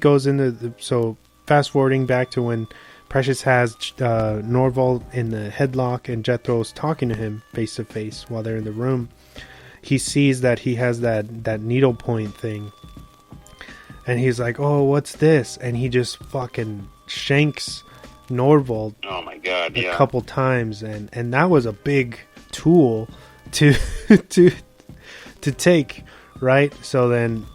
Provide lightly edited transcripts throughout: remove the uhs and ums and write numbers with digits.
goes into so fast forwarding back to when Precious has Norvald in the headlock and Jethro's talking to him face to face while they're in the room. He sees that he has that needlepoint thing, and he's like, "Oh, what's this?" And he just fucking shanks Norvald. Oh my god! A couple times, and that was a big tool to to take, right? So then,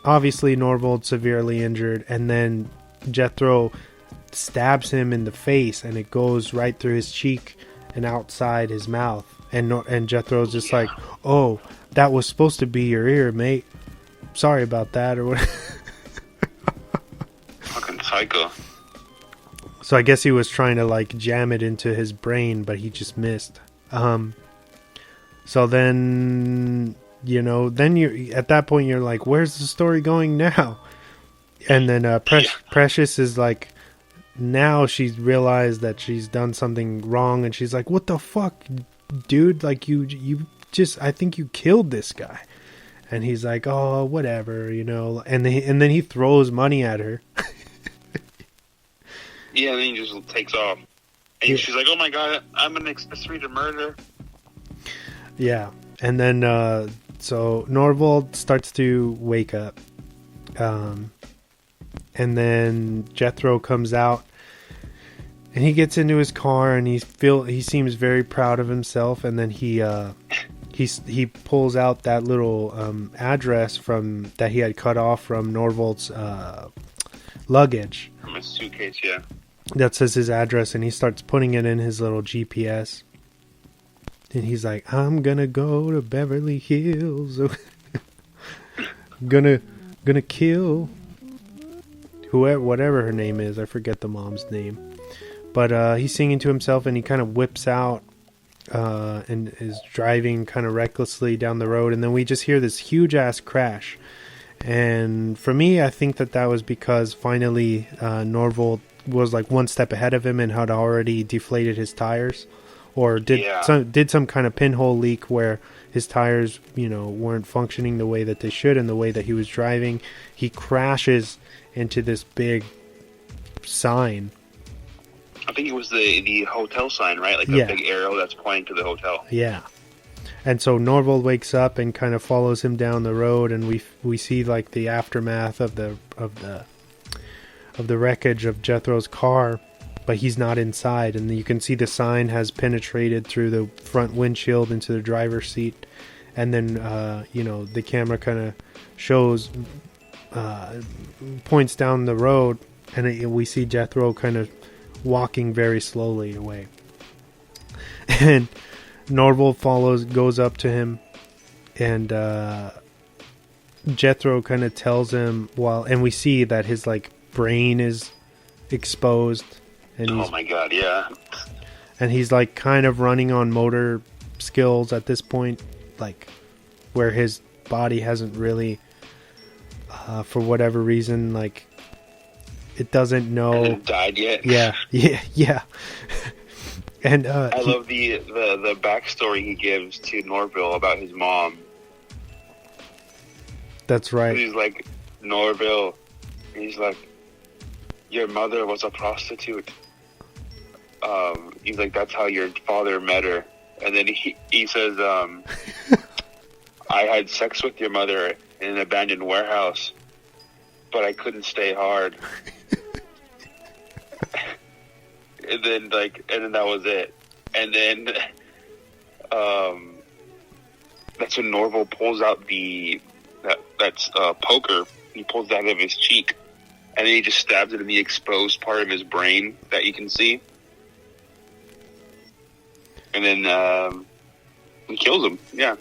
obviously, Norvald's severely injured, and then Jethro stabs him in the face, and it goes right through his cheek and outside his mouth. And Jethro's just like, "Oh, that was supposed to be your ear, mate. Sorry about that," or what. Fucking psycho. So I guess he was trying to like jam it into his brain, but he just missed. So then, then you at that point you're like, where's the story going now? And then Precious is like, now she's realized that she's done something wrong, and she's like, what the fuck, dude? Like you just, I think you killed this guy. And he's like, oh, whatever, and then he throws money at her. Yeah, and then he just takes off. And she's like, oh my god, I'm an accessory to murder. Yeah. And then, so Norvald starts to wake up. And then Jethro comes out. And he gets into his car, and he seems very proud of himself. And then he pulls out that little address that he had cut off from Norvald's luggage. From his suitcase, yeah. That says his address, and he starts putting it in his little GPS. And he's like, I'm gonna go to Beverly Hills. gonna kill whatever her name is. I forget the mom's name. But he's singing to himself, and he kind of whips out and is driving kind of recklessly down the road. And then we just hear this huge-ass crash. And for me, I think that was because finally Norvald was like one step ahead of him and had already deflated his tires, or did some kind of pinhole leak where his tires, weren't functioning the way that they should and the way that he was driving. He crashes into this big sign. I think it was the hotel sign, right? Like the big arrow that's pointing to the hotel. Yeah. And so Norvald wakes up and kind of follows him down the road, and we see like the aftermath of the wreckage of Jethro's car, but he's not inside, and you can see the sign has penetrated through the front windshield into the driver's seat, and then the camera kind of shows points down the road, and we see Jethro kind of walking very slowly away, and Norvald goes up to him, and Jethro kind of tells him, and we see that his like brain is exposed, and oh my god, yeah, and he's like kind of running on motor skills at this point, like where his body hasn't really, for whatever reason, like it doesn't know, hasn't died yet. Yeah. And I love the backstory he gives to Norville about his mom. That's right. He's like, Norville, he's like, your mother was a prostitute. He's like, that's how your father met her. And then he says, I had sex with your mother in an abandoned warehouse, but I couldn't stay hard. And then that was it. And then that's when Norville pulls out that's poker. He pulls that out of his cheek, and then he just stabs it in the exposed part of his brain that you can see. And then he kills him. Yeah.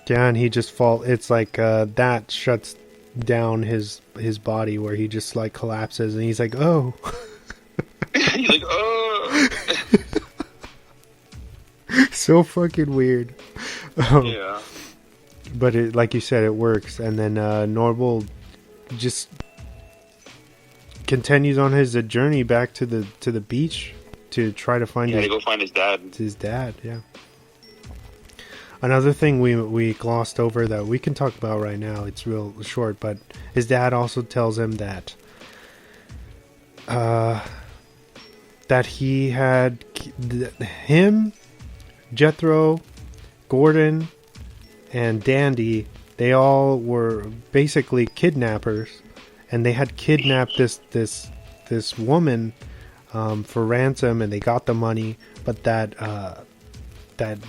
Yeah, and he just it's like that shuts down his body, where he just like collapses, and he's like, oh. He's like, oh. So fucking weird. Yeah. But like you said, it works. And then Norvald just continues on his journey back to the beach to try to find to go find his dad. His dad, yeah. Another thing we glossed over that we can talk about right now, it's real short, but his dad also tells him that that he had him, Jethro, Gordon, and Dandy. They all were basically kidnappers, and they had kidnapped this woman for ransom, and they got the money. But that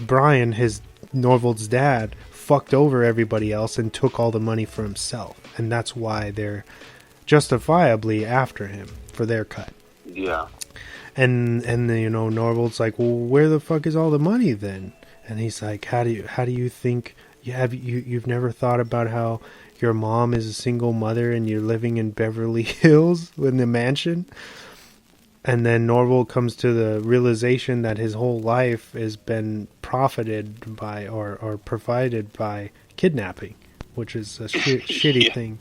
Brian, his Norvald's dad, fucked over everybody else and took all the money for himself, and that's why they're justifiably after him for their cut. Yeah. And you know, Norvald's like, well, where the fuck is all the money then? And he's like, how do you think you've never thought about how your mom is a single mother and you're living in Beverly Hills in the mansion? And then Norvald comes to the realization that his whole life has been profited by or provided by kidnapping, which is a shitty thing.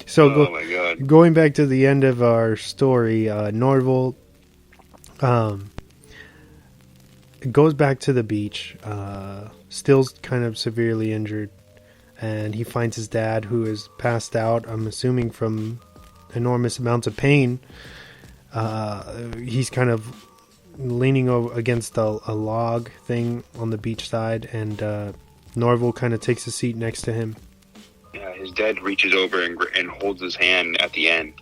So my God. Going back to the end of our story, Norvald goes back to the beach, still kind of severely injured, and he finds his dad, who is passed out, I'm assuming from enormous amounts of pain. He's kind of leaning over against a log thing on the beach side, and Norvald kind of takes a seat next to him. Yeah, his dad reaches over and holds his hand at the end.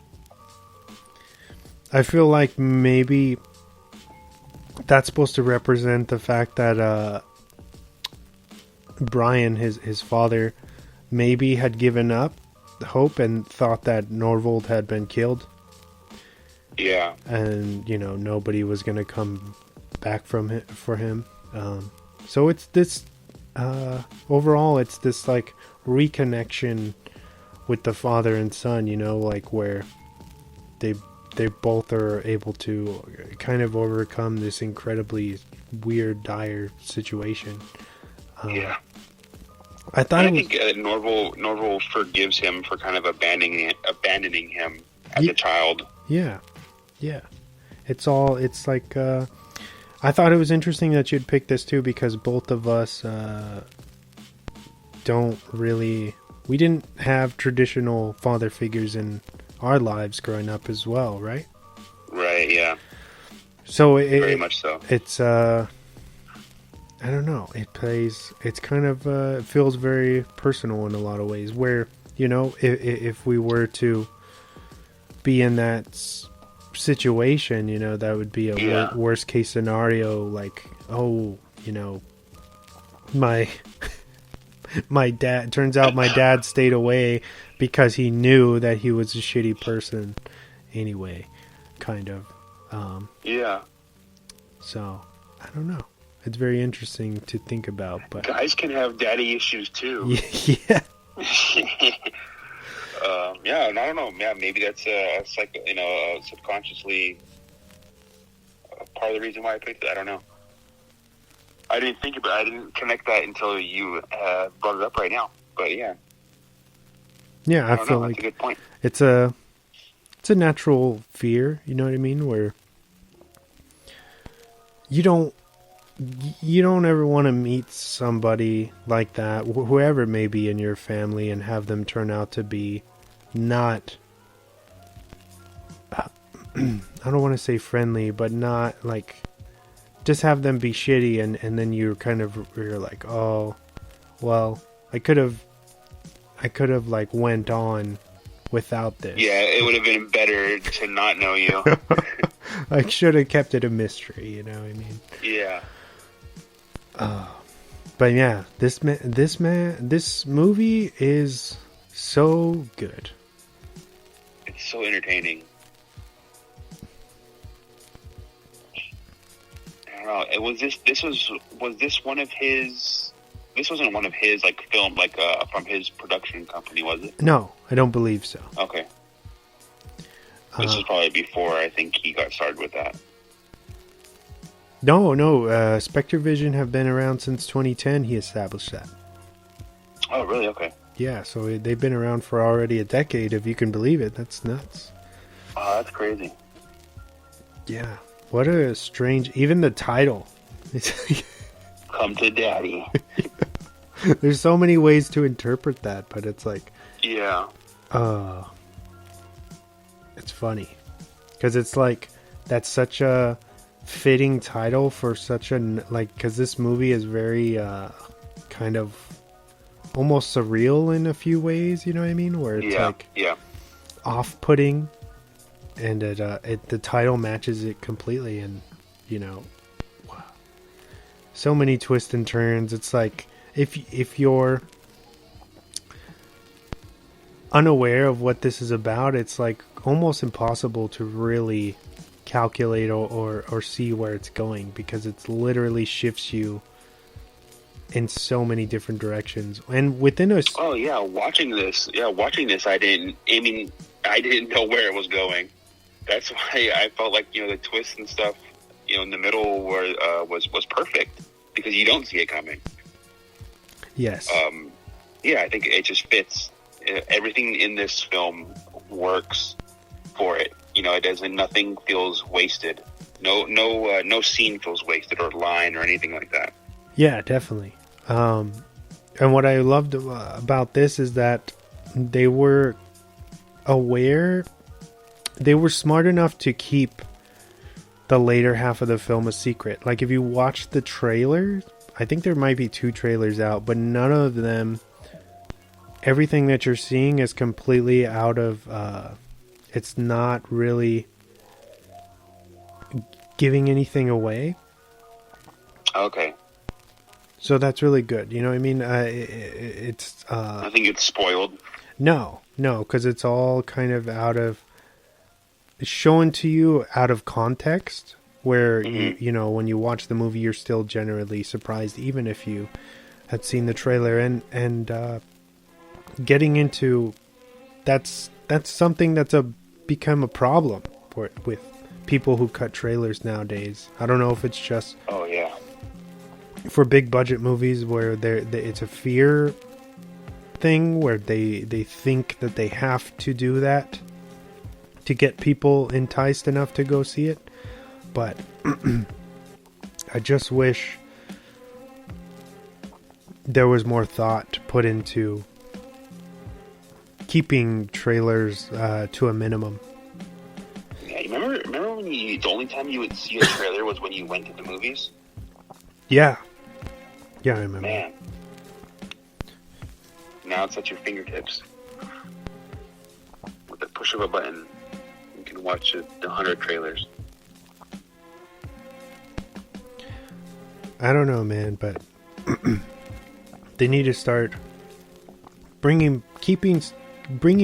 I feel like maybe that's supposed to represent the fact that Brian, his father, maybe had given up hope and thought that Norvald had been killed. Yeah. And, you know, nobody was going to come back for him. So it's this, overall, it's this, like, reconnection with the father and son, you know, like, where they both are able to kind of overcome this incredibly weird, dire situation. Yeah. I think Norvald forgives him for kind of abandoning him as a child. Yeah. It's like, I thought it was interesting that you'd pick this too, because both of us we didn't have traditional father figures in our lives growing up as well, right? Right, yeah. So very much so. It's I don't know. It's kind of it feels very personal in a lot of ways. Where, you know, if we were to be in that situation, you know, that would be a worst case scenario. Like, oh, you know, my dad. Turns out my dad stayed away because he knew that he was a shitty person. Anyway, kind of. Yeah. So I don't know. It's very interesting to think about, but guys can have daddy issues too. Yeah. Yeah, and I don't know. Yeah, maybe that's subconsciously part of the reason why I picked it. I don't know. I didn't connect that until you brought it up right now. But yeah. Yeah, I feel like that's a good point. It's a natural fear. You know what I mean? Where you don't ever want to meet somebody like that, whoever it may be in your family, and have them turn out to be not, I don't want to say friendly, but not like, just have them be shitty, and then you're like, oh, well, I could have like went on without this. Yeah, it would have been better to not know you. I should have kept it a mystery, you know what I mean? Yeah. But yeah, this movie is so good. It's so entertaining. I don't know. Was this one of his? This wasn't one of his like film from his production company, was it? No, I don't believe so. Okay. This is probably before I think he got started with that. No. Spectre Vision have been around since 2010. He established that. Oh, really? Okay. Yeah, so they've been around for already a decade, if you can believe it. That's nuts. Oh, that's crazy. Yeah. What a strange... Even the title. Come to Daddy. There's so many ways to interpret that, but it's like... Yeah. It's funny because it's like that's such a fitting title for such a like because this movie is very kind of almost surreal in a few ways. You know what I mean? Where it's like off-putting, and the title matches it completely, and you know, so many twists and turns. It's like if you're unaware of what this is about, it's like almost impossible to really calculate or see where it's going, because it literally shifts you in so many different directions. And within us, watching this, I didn't know where it was going. That's why I felt like, the twists and stuff, in the middle was perfect, because you don't see it coming. Yes. I think it just fits. Everything in this film works for it. It doesn't. Nothing feels wasted. No scene feels wasted, or line, or anything like that. Yeah, definitely. And what I loved about this is that they were aware. They were smart enough to keep the later half of the film a secret. Like, if you watch the trailer, I think there might be 2 trailers out, but none of them, everything that you're seeing is completely out of, it's not really giving anything away. Okay. So that's really good. You know what I mean? It's... I think it's spoiled. No, because it's all kind of out of... It's shown to you out of context, where, you know, when you watch the movie, you're still generally surprised, even if you had seen the trailer. And getting into... That's something that's become a problem with people who cut trailers nowadays. I don't know if it's just... Oh, yeah. For big budget movies where it's a fear thing, where they think that they have to do that to get people enticed enough to go see it. But I just wish there was more thought put into keeping trailers to a minimum. Yeah, remember when the only time you would see a trailer was when you went to the movies? Yeah, I remember. Man. Now it's at your fingertips. With the push of a button, you can watch 100 trailers. I don't know, man, but they need to start bringing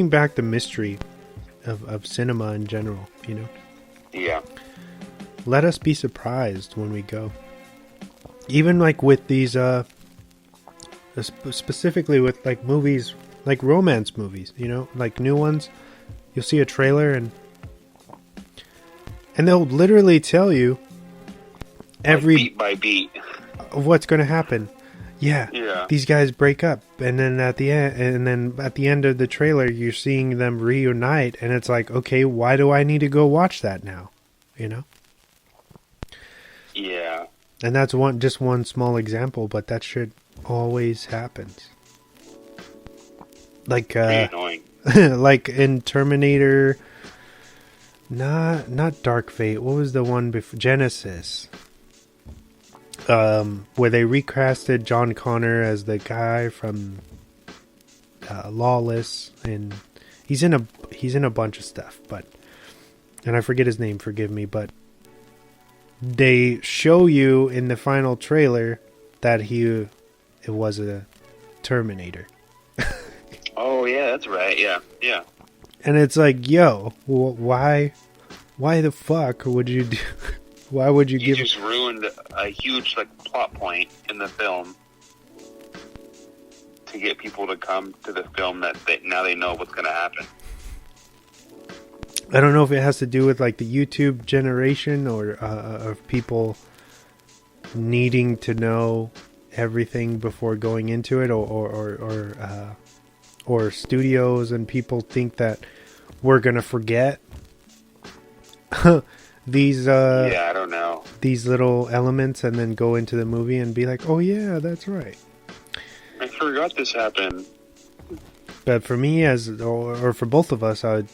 back the mystery of cinema in general, you know? Yeah. Let us be surprised when we go. Even like with these, specifically with like movies, like romance movies, you know, like new ones, you'll see a trailer and they'll literally tell you every beat by beat of what's going to happen. Yeah. These guys break up, and then at the end of the trailer, you're seeing them reunite, and it's like, okay, why do I need to go watch that now? You know? Yeah. And that's just one small example, but that shit always happens. Like, annoying. like in Terminator, not Dark Fate. What was the one before Genesis? Where they recasted John Connor as the guy from Lawless, and he's in a bunch of stuff, and I forget his name. Forgive me, but they show you in the final trailer that it was a Terminator. Oh yeah, that's right. Yeah. And it's like, yo, why the fuck would you do? Why would you give? You just ruined a huge plot point in the film to get people to come to the film that now they know what's going to happen. I don't know if it has to do with like the YouTube generation or of people needing to know everything before going into it, or studios and people think that we're gonna forget these I don't know, these little elements, and then go into the movie and be like, oh yeah, that's right, I forgot this happened. But for me, or for both of us, I'd